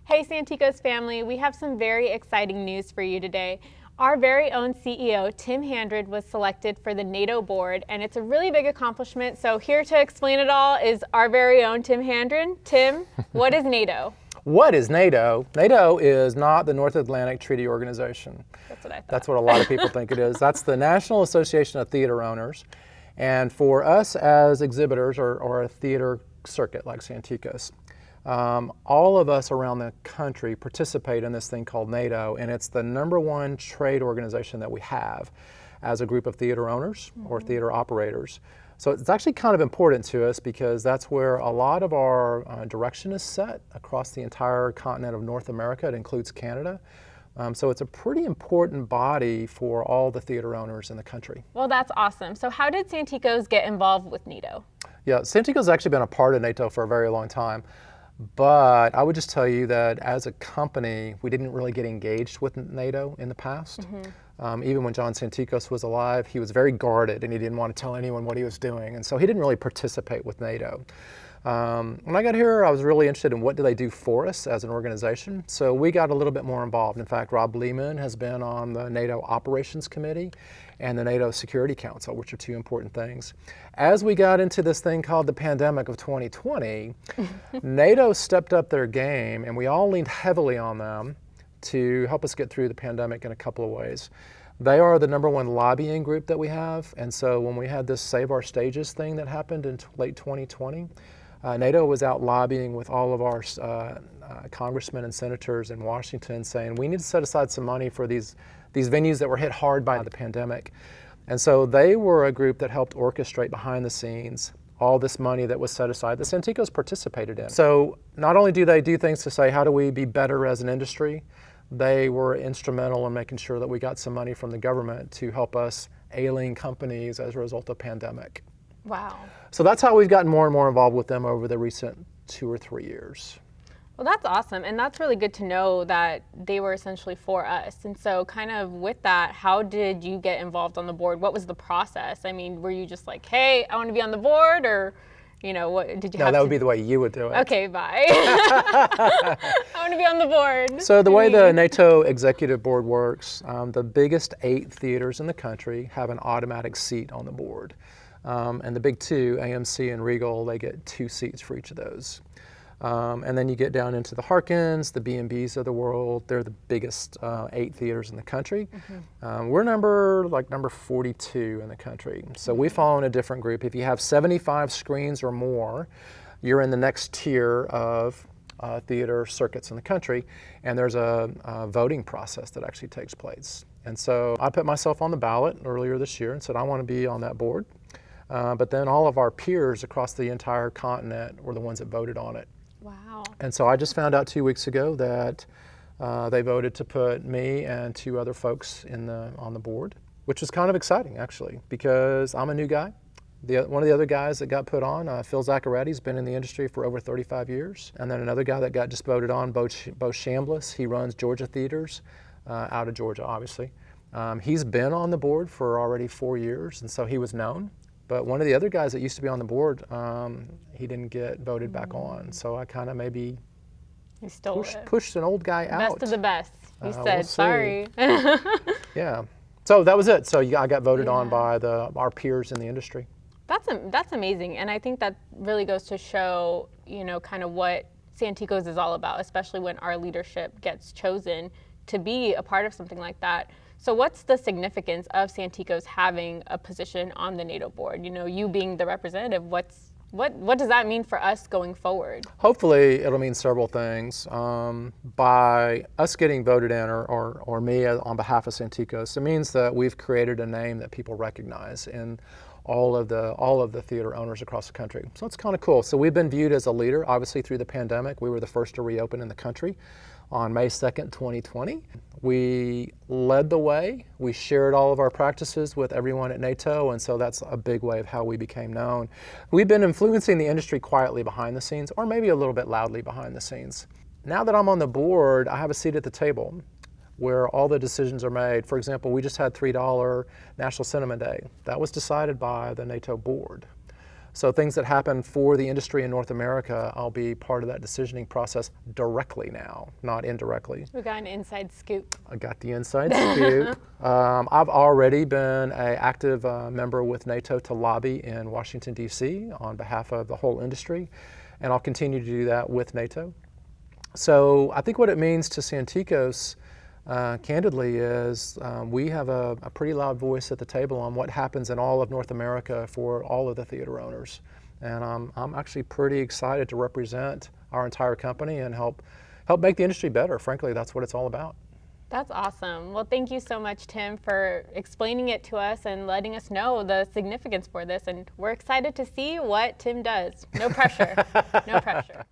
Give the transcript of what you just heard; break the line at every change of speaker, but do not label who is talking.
Hey Santikos family, we have some very exciting news for you today. Our very own CEO, Tim Handren, was selected for the NATO board, and it's a really big accomplishment. So here to explain it all is our very own Tim Handren. Tim, what is NATO?
What is NATO? NATO is not the North Atlantic Treaty Organization.
That's what I thought.
That's what a lot of people think it is. That's the National Association of Theater Owners. And for us as exhibitors or a theater circuit like Santikos, all of us around the country participate in this thing called NATO, and it's the #1 trade organization that we have as a group of theater owners or theater operators. So it's actually kind of important to us because that's where a lot of our direction is set across the entire continent of North America. It includes Canada. So it's a pretty important body for all the theater owners in the country.
Well, that's awesome. So how did Santikos get involved with NATO?
Yeah, Santikos has actually been a part of NATO for a very long time. But I would just tell you that as a company, we didn't really get engaged with NATO in the past. Even when John Santikos was alive, he was very guarded and he didn't want to tell anyone what he was doing. And so he didn't really participate with NATO. When I got here, I was really interested in what do they do for us as an organization. So we got a little bit more involved. In fact, Rob Lehman has been on the NATO Operations Committee and the NATO Security Council, which are two important things. As we got into this thing called the pandemic of 2020, NATO stepped up their game and we all leaned heavily on them to help us get through the pandemic in a couple of ways. They are the #1 lobbying group that we have, and so when we had this Save Our Stages thing that happened in late 2020, NATO was out lobbying with all of our congressmen and senators in Washington saying we need to set aside some money for these venues that were hit hard by the pandemic. And so they were a group that helped orchestrate behind the scenes all this money that was set aside that Santikos participated in. So not only do they do things to say how do we be better as an industry, they were instrumental in making sure that we got some money from the government to help us ailing companies as a result of pandemic.
Wow.
So that's how we've gotten more and more involved with them over the recent 2 or 3 years.
Well, that's awesome. And that's really good to know that they were essentially for us. And so kind of with that, how did you get involved on the board? What was the process? I mean, were you just like, hey, I want to be on the board, or, you know, what did you have
No, that would be the way you would do it.
Okay, bye. I want to be on the board.
So the way the NATO Executive Board works, the biggest 8 theaters in the country have an automatic seat on the board. And the big 2, AMC and Regal, they get 2 seats for each of those. And then you get down into the Harkins, the B&Bs of the world. They're the biggest 8 theaters in the country. We're number 42 in the country. So we fall in a different group. If you have 75 screens or more, you're in the next tier of theater circuits in the country. And there's a voting process that actually takes place. And so I put myself on the ballot earlier this year and said I want to be on that board. But then all of our peers across the entire continent were the ones that voted on it.
Wow.
And so I just found out 2 weeks ago that they voted to put me and 2 other folks on the board, which was kind of exciting actually, because I'm a new guy. One of the other guys that got put on, Phil Zaccaretti's been in the industry for over 35 years. And then another guy that got just voted on, Bo Chambliss, he runs Georgia Theaters, out of Georgia obviously. He's been on the board for already 4 years, and so he was known. But one of the other guys that used to be on the board, he didn't get voted back on. So I kind of maybe pushed an old guy out.
Best of the best. You said,
we'll
sorry.
Yeah. So that was it. So I got voted on by our peers in the industry.
That's amazing. And I think that really goes to show, you know, kind of what Santikos is all about, especially when our leadership gets chosen to be a part of something like that. So what's the significance of Santikos having a position on the NATO board? You know, you being the representative, what does that mean for us going forward?
Hopefully it'll mean several things. By us getting voted in, or me on behalf of Santikos, it means that we've created a name that people recognize in all of the theater owners across the country. So it's kind of cool. So we've been viewed as a leader, obviously through the pandemic. We were the first to reopen in the country on May 2nd, 2020. We led the way. We shared all of our practices with everyone at NATO, and so that's a big way of how we became known. We've been influencing the industry quietly behind the scenes, or maybe a little bit loudly behind the scenes. Now that I'm on the board, I have a seat at the table where all the decisions are made. For example, we just had $3 National Cinema Day. That was decided by the NATO board. So things that happen for the industry in North America, I'll be part of that decisioning process directly now, not indirectly.
We got an inside scoop.
I got the inside scoop. I've already been an active member with NATO to lobby in Washington, D.C. on behalf of the whole industry, and I'll continue to do that with NATO. So I think what it means to Santikos, candidly, is we have a pretty loud voice at the table on what happens in all of North America for all of the theater owners. And I'm actually pretty excited to represent our entire company and help make the industry better. Frankly, that's what it's all about.
That's awesome. Well, thank you so much, Tim, for explaining it to us and letting us know the significance for this. And we're excited to see what Tim does. No pressure. No pressure.